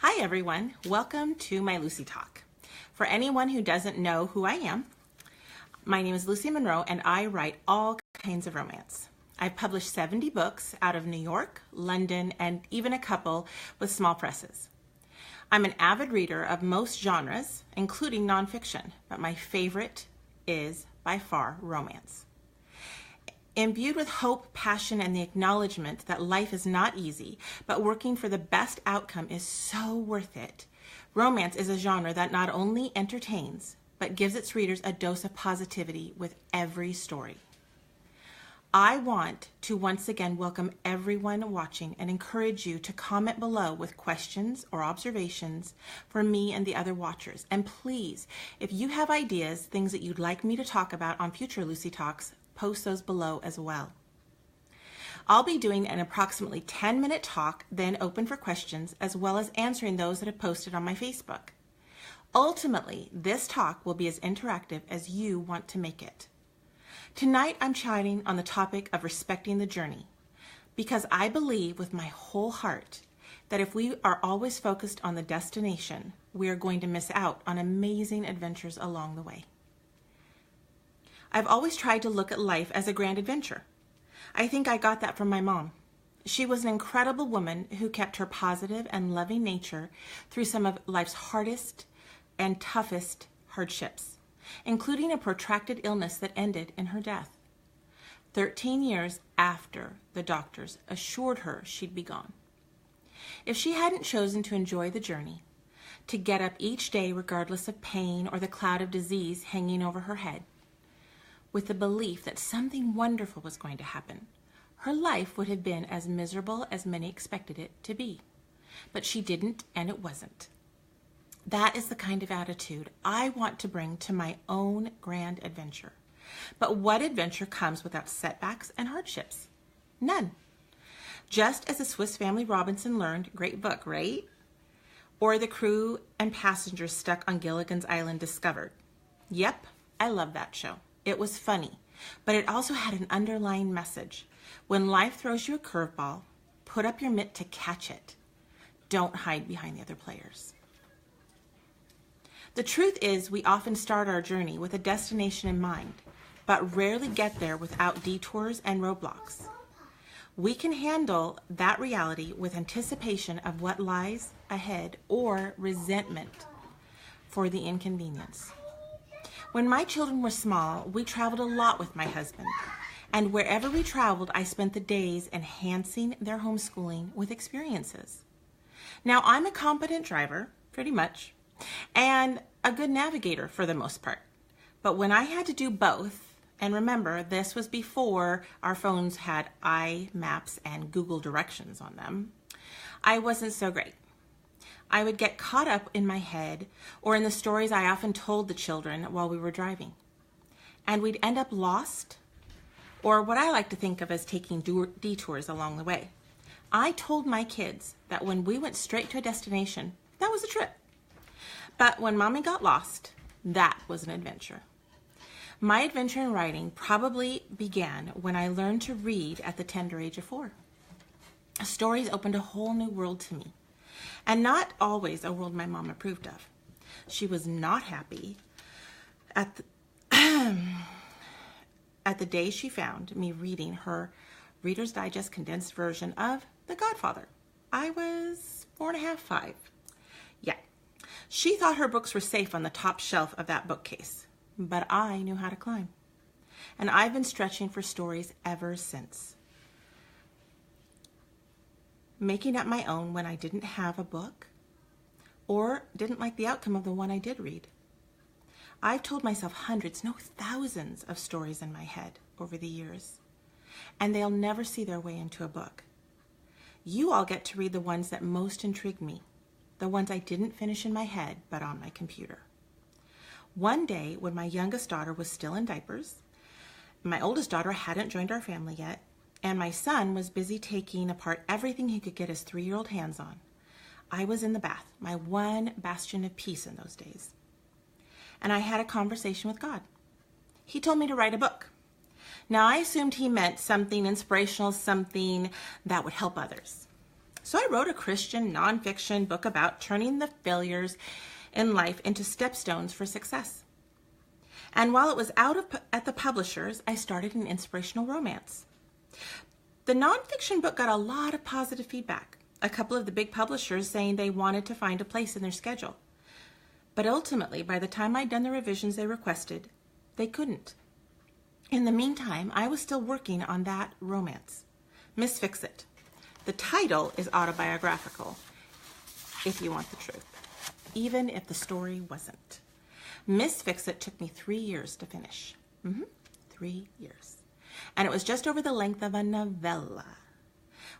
Hi everyone, welcome to my Lucy Talk. For anyone who doesn't know who I am, my name is Lucy Monroe and I write all kinds of romance. I've published 70 books out of New York, London, and even a couple with small presses. I'm an avid reader of most genres, including nonfiction, but my favorite is by far romance. Imbued with hope, passion, and the acknowledgement that life is not easy, but working for the best outcome is so worth it, romance is a genre that not only entertains, but gives its readers a dose of positivity with every story. I want to once again welcome everyone watching and encourage you to comment below with questions or observations for me and the other watchers. And please, if you have ideas, things that you'd like me to talk about on future Lucy Talks, post those below as well. I'll be doing an approximately 10-minute talk, then open for questions, as well as answering those that have posted on my Facebook. Ultimately, this talk will be as interactive as you want to make it. Tonight, I'm chatting on the topic of respecting the journey, because I believe with my whole heart that if we are always focused on the destination, we are going to miss out on amazing adventures along the way. I've always tried to look at life as a grand adventure. I think I got that from my mom. She was an incredible woman who kept her positive and loving nature through some of life's hardest and toughest hardships, including a protracted illness that ended in her death, 13 years after the doctors assured her she'd be gone. If she hadn't chosen to enjoy the journey, to get up each day regardless of pain or the cloud of disease hanging over her head, with the belief that something wonderful was going to happen, her life would have been as miserable as many expected it to be. But she didn't, and it wasn't. That is the kind of attitude I want to bring to my own grand adventure. But what adventure comes without setbacks and hardships? None. Just as the Swiss Family Robinson learned, great book, right? Or the crew and passengers stuck on Gilligan's Island discovered. Yep, I love that show. It was funny, but it also had an underlying message. When life throws you a curveball, put up your mitt to catch it. Don't hide behind the other players. The truth is, we often start our journey with a destination in mind, but rarely get there without detours and roadblocks. We can handle that reality with anticipation of what lies ahead or resentment for the inconvenience. When my children were small, we traveled a lot with my husband, and wherever we traveled, I spent the days enhancing their homeschooling with experiences. Now, I'm a competent driver, pretty much, and a good navigator for the most part. But when I had to do both, and remember, this was before our phones had iMaps and Google directions on them, I wasn't so great. I would get caught up in my head or in the stories I often told the children while we were driving. And we'd end up lost, or what I like to think of as taking detours along the way. I told my kids that when we went straight to a destination, that was a trip. But when Mommy got lost, that was an adventure. My adventure in writing probably began when I learned to read at the tender age of 4. Stories opened a whole new world to me. And not always a world my mom approved of. She was not happy at the day she found me reading her Reader's Digest condensed version of The Godfather. I was 4.5, 5. Yeah. She thought her books were safe on the top shelf of that bookcase, but I knew how to climb. And I've been stretching for stories ever since. Making up my own when I didn't have a book or didn't like the outcome of the one I did read. I've told myself hundreds, no thousands of stories in my head over the years, and they'll never see their way into a book. You all get to read the ones that most intrigued me, the ones I didn't finish in my head but on my computer. One day when my youngest daughter was still in diapers, my oldest daughter hadn't joined our family yet, and my son was busy taking apart everything he could get his 3-year-old hands on, I was in the bath, my one bastion of peace in those days. And I had a conversation with God. He told me to write a book. Now, I assumed he meant something inspirational, something that would help others. So I wrote a Christian nonfiction book about turning the failures in life into stepstones for success. And while it was at the publishers, I started an inspirational romance. The nonfiction book got a lot of positive feedback. A couple of the big publishers saying they wanted to find a place in their schedule. But ultimately, by the time I'd done the revisions they requested, they couldn't. In the meantime, I was still working on that romance, Miss Fix-It. The title is autobiographical, if you want the truth, even if the story wasn't. Miss Fix-It took me 3 years to finish. 3 years. And it was just over the length of a novella.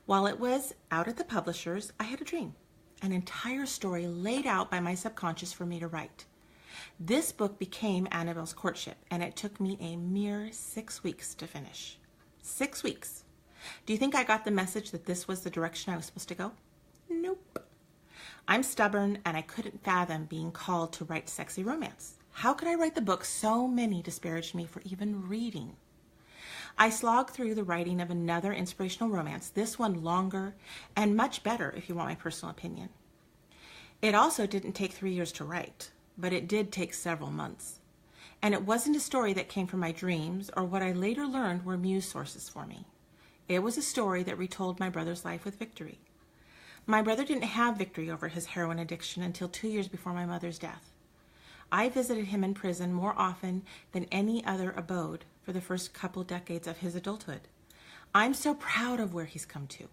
While it was out at the publishers, I had a dream, an entire story laid out by my subconscious for me to write. This book became Annabelle's Courtship, and it took me a mere 6 weeks to finish. 6 weeks. Do you think I got the message that this was the direction I was supposed to go? Nope. I'm stubborn, and I couldn't fathom being called to write sexy romance. How could I write the book so many disparaged me for even reading? I slogged through the writing of another inspirational romance, this one longer and much better if you want my personal opinion. It also didn't take 3 years to write, but it did take several months. And it wasn't a story that came from my dreams or what I later learned were muse sources for me. It was a story that retold my brother's life with victory. My brother didn't have victory over his heroin addiction until 2 years before my mother's death. I visited him in prison more often than any other abode for the first couple decades of his adulthood. I'm so proud of where he's come to,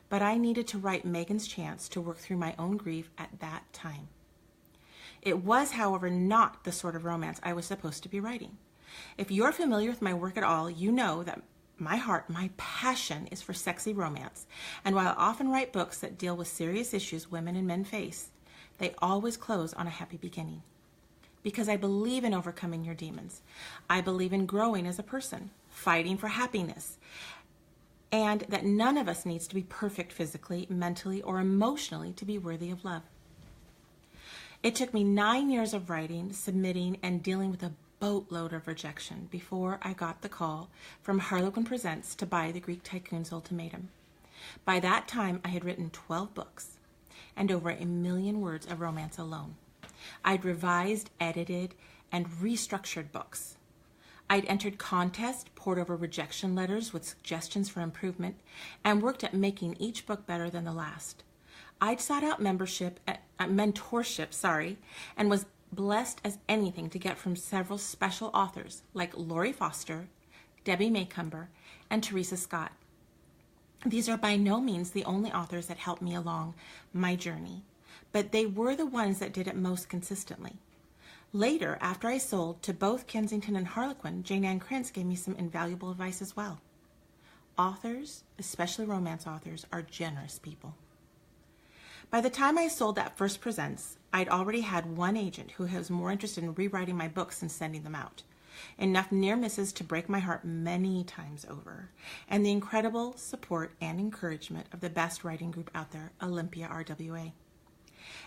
but I needed to write Megan's Chance to work through my own grief at that time. It was, however, not the sort of romance I was supposed to be writing. If you're familiar with my work at all, you know that my heart, my passion is for sexy romance, and while I often write books that deal with serious issues women and men face, they always close on a happy beginning. Because I believe in overcoming your demons. I believe in growing as a person, fighting for happiness, and that none of us needs to be perfect physically, mentally, or emotionally to be worthy of love. It took me 9 years of writing, submitting, and dealing with a boatload of rejection before I got the call from Harlequin Presents to buy the Greek Tycoon's ultimatum. By that time, I had written 12 books and over 1 million words of romance alone. I'd revised, edited, and restructured books. I'd entered contests, pored over rejection letters with suggestions for improvement, and worked at making each book better than the last. I'd sought out mentorship, and was blessed as anything to get from several special authors like Lori Foster, Debbie Maycumber, and Teresa Scott. These are by no means the only authors that helped me along my journey, but they were the ones that did it most consistently. Later, after I sold to both Kensington and Harlequin, Jane Ann Krentz gave me some invaluable advice as well. Authors, especially romance authors, are generous people. By the time I sold that first Presents, I'd already had one agent who was more interested in rewriting my books than sending them out. Enough near misses to break my heart many times over, and the incredible support and encouragement of the best writing group out there, Olympia RWA.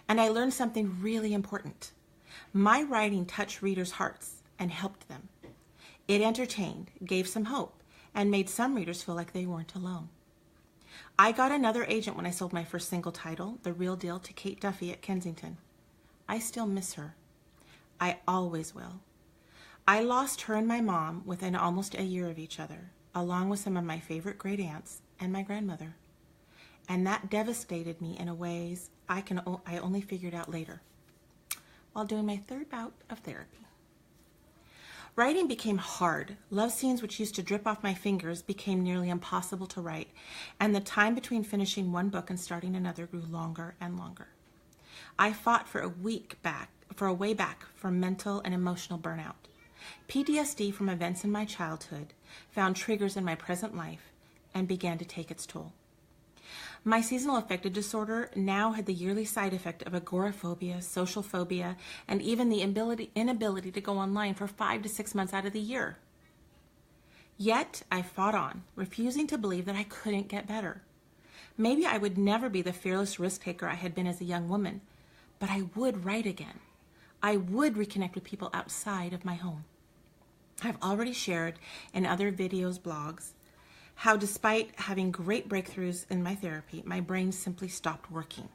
And I learned something really important. My writing touched readers' hearts and helped them. It entertained, gave some hope, and made some readers feel like they weren't alone. I got another agent when I sold my first single title, The Real Deal, to Kate Duffy at Kensington. I still miss her. I always will. I lost her and my mom within almost a year of each other, along with some of my favorite great aunts and my grandmother. And that devastated me in ways I only figured out later, while doing my third bout of therapy. Writing became hard. Love scenes which used to drip off my fingers became nearly impossible to write, and the time between finishing one book and starting another grew longer and longer. I fought for a way back from mental and emotional burnout. PTSD from events in my childhood found triggers in my present life and began to take its toll. My seasonal affective disorder now had the yearly side effect of agoraphobia, social phobia, and even the inability to go online for 5 to 6 months out of the year. Yet I fought on, refusing to believe that I couldn't get better. Maybe I would never be the fearless risk-taker I had been as a young woman, but I would write again. I would reconnect with people outside of my home. I've already shared in other videos, blogs, how despite having great breakthroughs in my therapy, my brain simply stopped working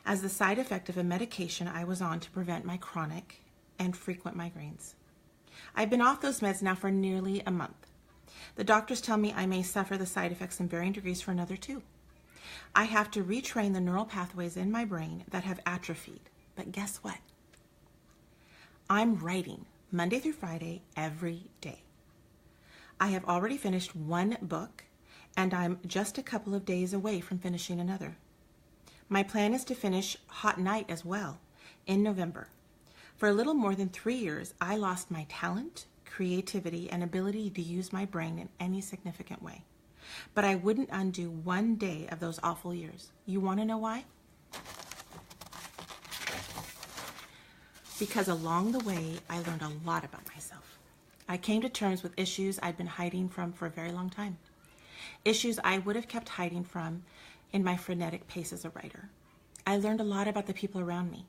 as the side effect of a medication I was on to prevent my chronic and frequent migraines. I've been off those meds now for nearly a month. The doctors tell me I may suffer the side effects in varying degrees for another 2. I have to retrain the neural pathways in my brain that have atrophied. But guess what? I'm writing Monday through Friday every day. I have already finished 1 book, and I'm just a couple of days away from finishing another. My plan is to finish Hot Night as well in November. For a little more than 3 years, I lost my talent, creativity, and ability to use my brain in any significant way. But I wouldn't undo 1 day of those awful years. You want to know why? Because along the way, I learned a lot about myself. I came to terms with issues I'd been hiding from for a very long time. Issues I would have kept hiding from in my frenetic pace as a writer. I learned a lot about the people around me,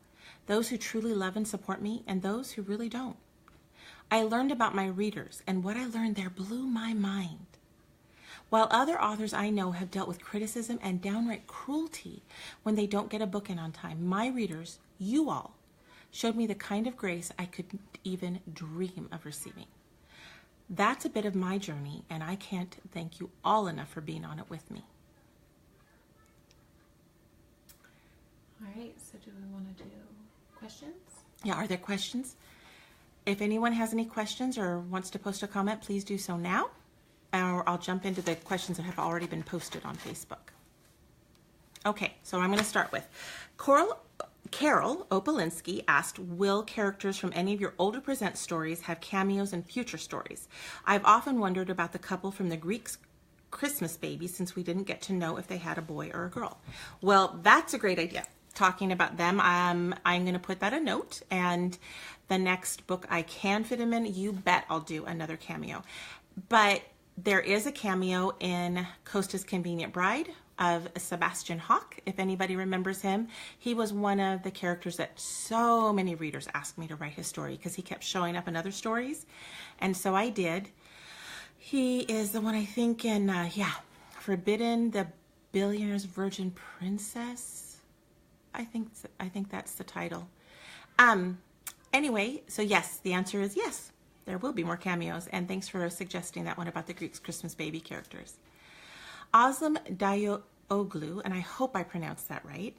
those who truly love and support me, and those who really don't. I learned about my readers, and what I learned there blew my mind. While other authors I know have dealt with criticism and downright cruelty when they don't get a book in on time, my readers, you all, showed me the kind of grace I couldn't even dream of receiving. That's a bit of my journey, and I can't thank you all enough for being on it with me. All right, so do we want to do questions? Yeah, are there questions? If anyone has any questions or wants to post a comment, please do so now, or I'll jump into the questions that have already been posted on Facebook. Okay, so I'm going to start with Carol Opalinsky asked, will characters from any of your older present stories have cameos in future stories? I've often wondered about the couple from the Greeks' Christmas Baby, since we didn't get to know if they had a boy or a girl. Well, that's a great idea. Talking about them, I'm going to put that a note, and the next book I can fit him in, you bet I'll do another cameo. But there is a cameo in Costa's Convenient Bride of Sebastian Hawke, if anybody remembers him. He was one of the characters that so many readers asked me to write his story because he kept showing up in other stories, and so I did. He is the one, I think, in Forbidden, the Billionaire's Virgin Princess. I think that's the title. Anyway, so yes, the answer is yes. There will be more cameos, and thanks for suggesting that one about the Greek's Christmas Baby characters. Aslam Dayoglu, and I hope I pronounced that right,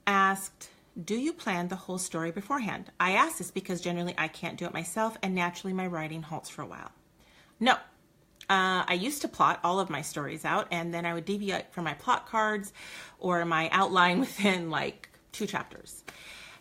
asked, do you plan the whole story beforehand? I ask this because generally I can't do it myself, and naturally my writing halts for a while. No. I used to plot all of my stories out, and then I would deviate from my plot cards or my outline within like 2 chapters.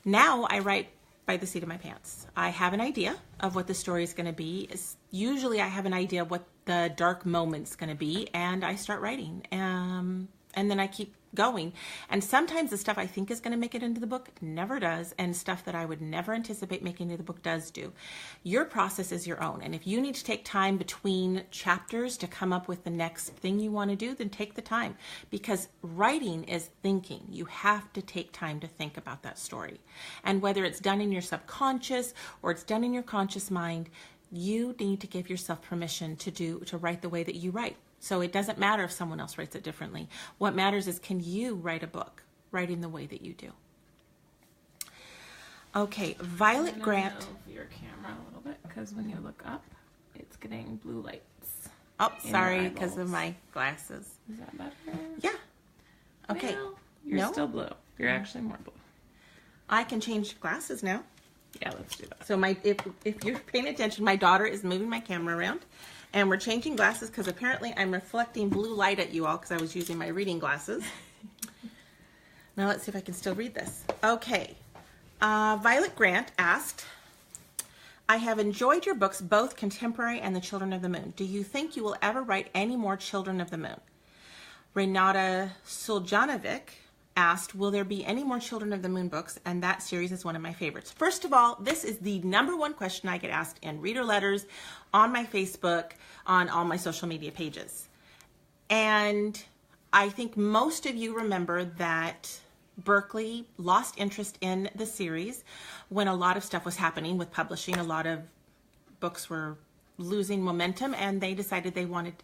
Now I write by the seat of my pants. I have an idea of what the story is going to be. Usually I have an idea of what the dark moment's going to be, and I start writing. And then I keep going. And sometimes the stuff I think is going to make it into the book never does, and stuff that I would never anticipate making into the book does do. Your process is your own, and if you need to take time between chapters to come up with the next thing you want to do, then take the time, because writing is thinking. You have to take time to think about that story. And whether it's done in your subconscious or it's done in your conscious mind, you need to give yourself permission to write the way that you write. So it doesn't matter if someone else writes it differently. What matters is, can you write a book writing the way that you do? Okay, Violet Grant. Move your camera a little bit, because when you look up, it's getting blue lights. Oh, sorry, because of my glasses. Is that better? Yeah. Okay. Well, you're still blue. You're actually more blue. I can change glasses now. Yeah, let's do that. So if you're paying attention, my daughter is moving my camera around. And we're changing glasses because apparently I'm reflecting blue light at you all because I was using my reading glasses. Now let's see if I can still read this. Okay. Violet Grant asked, I have enjoyed your books, both Contemporary and The Children of the Moon. Do you think you will ever write any more Children of the Moon? Renata Suljanovic asked, will there be any more Children of the Moon books? And that series is one of my favorites. First of all, this is the #1 question I get asked in reader letters, on my Facebook, on all my social media pages. And I think most of you remember that Berkley lost interest in the series when a lot of stuff was happening with publishing. A lot of books were losing momentum, and they decided they wanted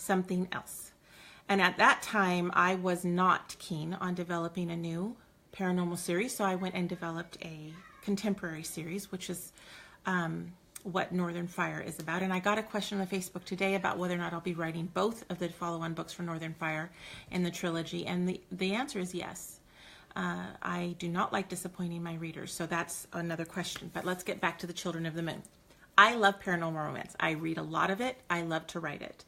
something else. And at that time, I was not keen on developing a new paranormal series, so I went and developed a contemporary series, which is what Northern Fire is about. And I got a question on Facebook today about whether or not I'll be writing both of the follow-on books for Northern Fire in the trilogy, and the answer is yes. I do not like disappointing my readers, so that's another question. But let's get back to the Children of the Moon. I love paranormal romance. I read a lot of it. I love to write it.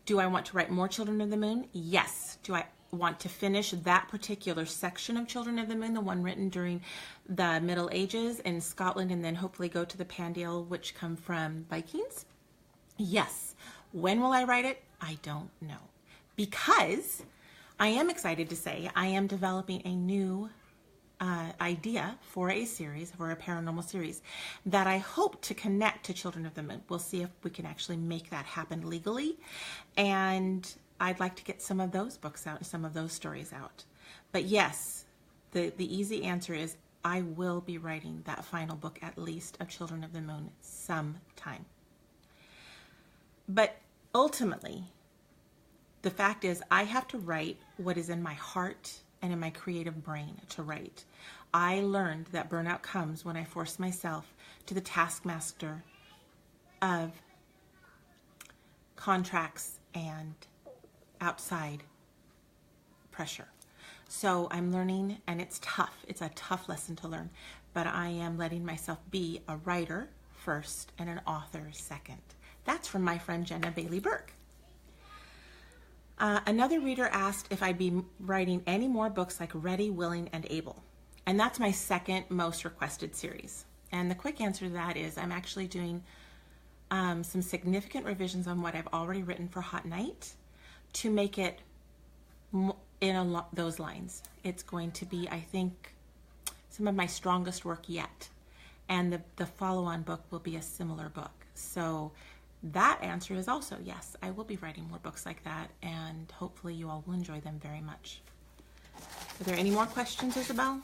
Do I want to write more Children of the Moon? Yes. Do I want to finish that particular section of Children of the Moon, the one written during the Middle Ages in Scotland, and then hopefully go to the Pandale, which come from Vikings? Yes. When will I write it? I don't know. Because I am excited to say I am developing a new idea for a series, for a paranormal series, that I hope to connect to Children of the Moon. We'll see if we can actually make that happen legally. And I'd like to get some of those books out and some of those stories out. But yes, the easy answer is I will be writing that final book, at least, of Children of the Moon sometime. But ultimately, the fact is I have to write what is in my heart and in my creative brain to write. I learned that burnout comes when I force myself to the taskmaster of contracts and outside pressure. So I'm learning, and it's tough. It's a tough lesson to learn, but I am letting myself be a writer first and an author second. That's from my friend Jenna Bailey Burke. Another reader asked if I'd be writing any more books like Ready, Willing, and Able. And that's my second most requested series. And the quick answer to that is I'm actually doing some significant revisions on what I've already written for Hot Night to make it in those lines. It's going to be, I think, some of my strongest work yet. And the follow-on book will be a similar book. So that answer is also yes, I will be writing more books like that, and hopefully you all will enjoy them very much. Are there any more questions, Isabel?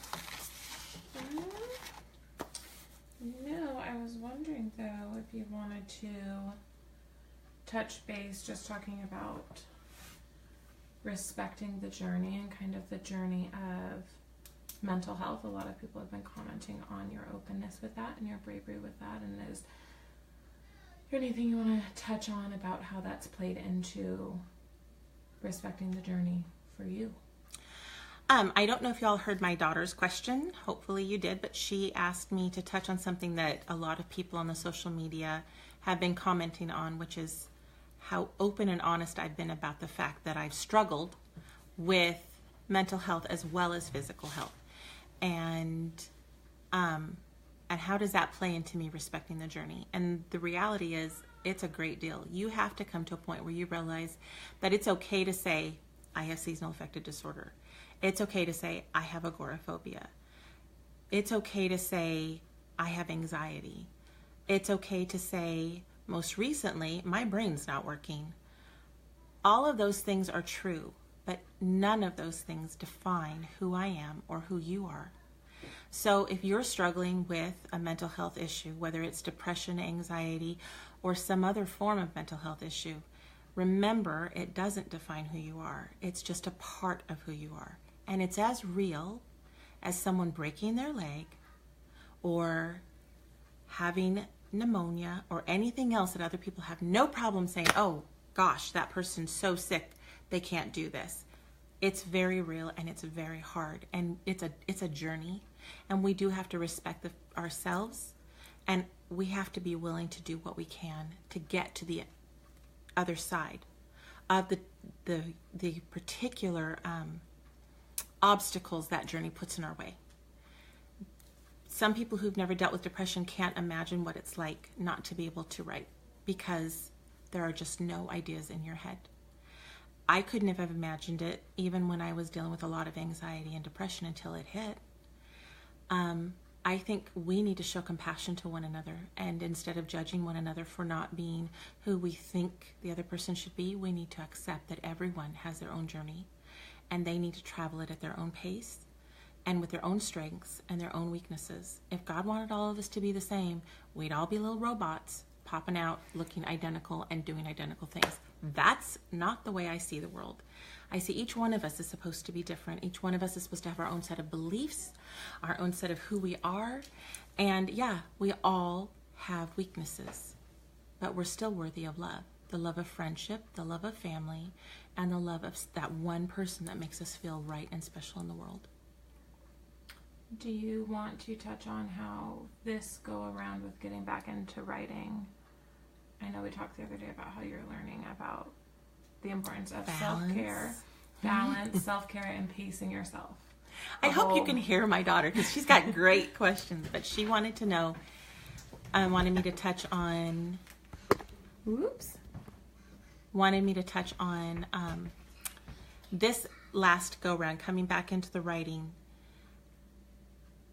No, I was wondering though if you wanted to touch base just talking about respecting the journey and kind of the journey of mental health. A lot of people have been commenting on your openness with that and your bravery with that, and is there anything you want to touch on about how that's played into respecting the journey for you? I don't know if y'all heard my daughter's question. Hopefully you did, but she asked me to touch on something that a lot of people on the social media have been commenting on, which is how open and honest I've been about the fact that I've struggled with mental health as well as physical health. And how does that play into me respecting the journey? And the reality is, it's a great deal. You have to come to a point where you realize that it's okay to say, I have seasonal affective disorder. It's okay to say, I have agoraphobia. It's okay to say, I have anxiety. It's okay to say, most recently, my brain's not working. All of those things are true, but none of those things define who I am or who you are. So if you're struggling with a mental health issue, whether it's depression, anxiety, or some other form of mental health issue, remember it doesn't define who you are. It's just a part of who you are. And it's as real as someone breaking their leg or having pneumonia or anything else that other people have no problem saying, oh gosh, that person's so sick, they can't do this. It's very real and it's very hard, and it's a journey, and we do have to respect ourselves, and we have to be willing to do what we can to get to the other side of the particular obstacles that journey puts in our way. Some people who've never dealt with depression can't imagine what it's like not to be able to write, because there are just no ideas in your head. I couldn't have imagined it even when I was dealing with a lot of anxiety and depression until it hit. I think we need to show compassion to one another, and instead of judging one another for not being who we think the other person should be, we need to accept that everyone has their own journey, and they need to travel it at their own pace and with their own strengths and their own weaknesses. If God wanted all of us to be the same, we'd all be little robots popping out, looking identical and doing identical things. That's not the way I see the world. I see each one of us is supposed to be different. Each one of us is supposed to have our own set of beliefs, our own set of who we are. And yeah, we all have weaknesses, but we're still worthy of love. The love of friendship, the love of family, and the love of that one person that makes us feel right and special in the world. Do you want to touch on how this go around with getting back into writing? I know we talked the other day about how you're learning about the importance of self-care, balance, self-care, and pacing yourself. I hope you can hear my daughter because she's got great questions, but she wanted to know, wanted me to touch on this last go-round, coming back into the writing,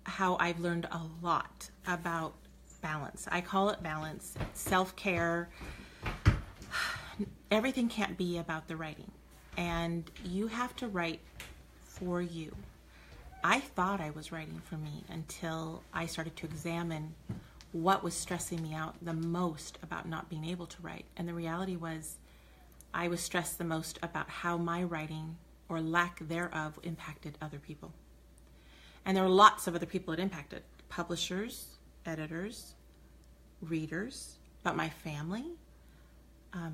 how I've learned a lot about balance. I call it balance, self-care. Everything can't be about the writing, and you have to write for you. I thought I was writing for me until I started to examine what was stressing me out the most about not being able to write. And the reality was I was stressed the most about how my writing, or lack thereof, impacted other people. And there were lots of other people it impacted. Publishers, editors, readers, but my family,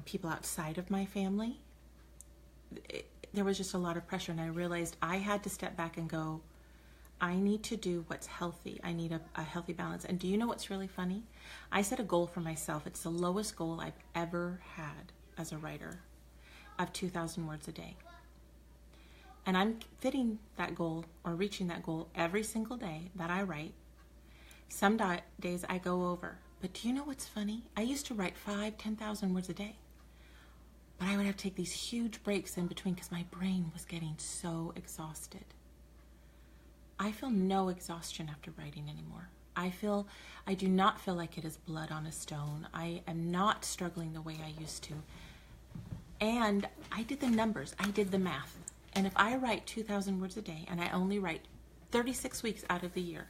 people outside of my family. There was just a lot of pressure, and I realized I had to step back and go, I need to do what's healthy. I need a healthy balance. And do you know what's really funny? I set a goal for myself. It's the lowest goal I've ever had as a writer, of 2,000 words a day. And I'm fitting that goal, or reaching that goal, every single day that I write. Some days I go over. But do you know what's funny? I used to write 10,000 words a day. But I would have to take these huge breaks in between because my brain was getting so exhausted. I feel no exhaustion after writing anymore. I do not feel like it is blood on a stone. I am not struggling the way I used to. And I did the numbers. I did the math. And if I write 2,000 words a day and I only write 36 weeks out of the year,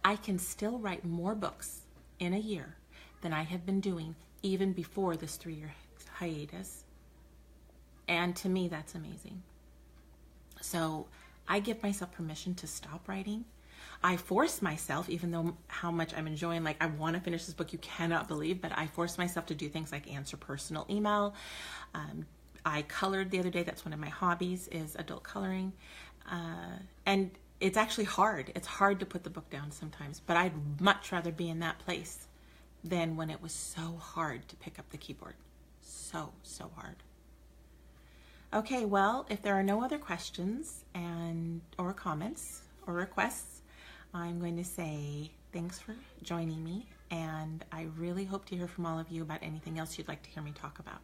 I can still write more books in a year than I have been doing even before this 3-year hiatus. And to me, that's amazing. So I give myself permission to stop writing. I force myself, even though how much I'm enjoying, like I want to finish this book, you cannot believe, but I force myself to do things like answer personal email. I colored the other day. That's one of my hobbies, is adult coloring. And it's actually hard. It's hard to put the book down sometimes, but I'd much rather be in that place than when it was so hard to pick up the keyboard. So hard. Okay, well, if there are no other questions or comments or requests, I'm going to say thanks for joining me, and I really hope to hear from all of you about anything else you'd like to hear me talk about.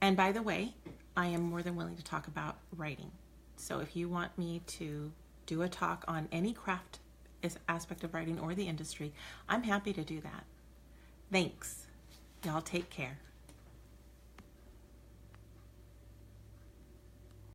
And by the way, I am more than willing to talk about writing. So if you want me to do a talk on any craft aspect of writing or the industry, I'm happy to do that. Thanks. Y'all take care.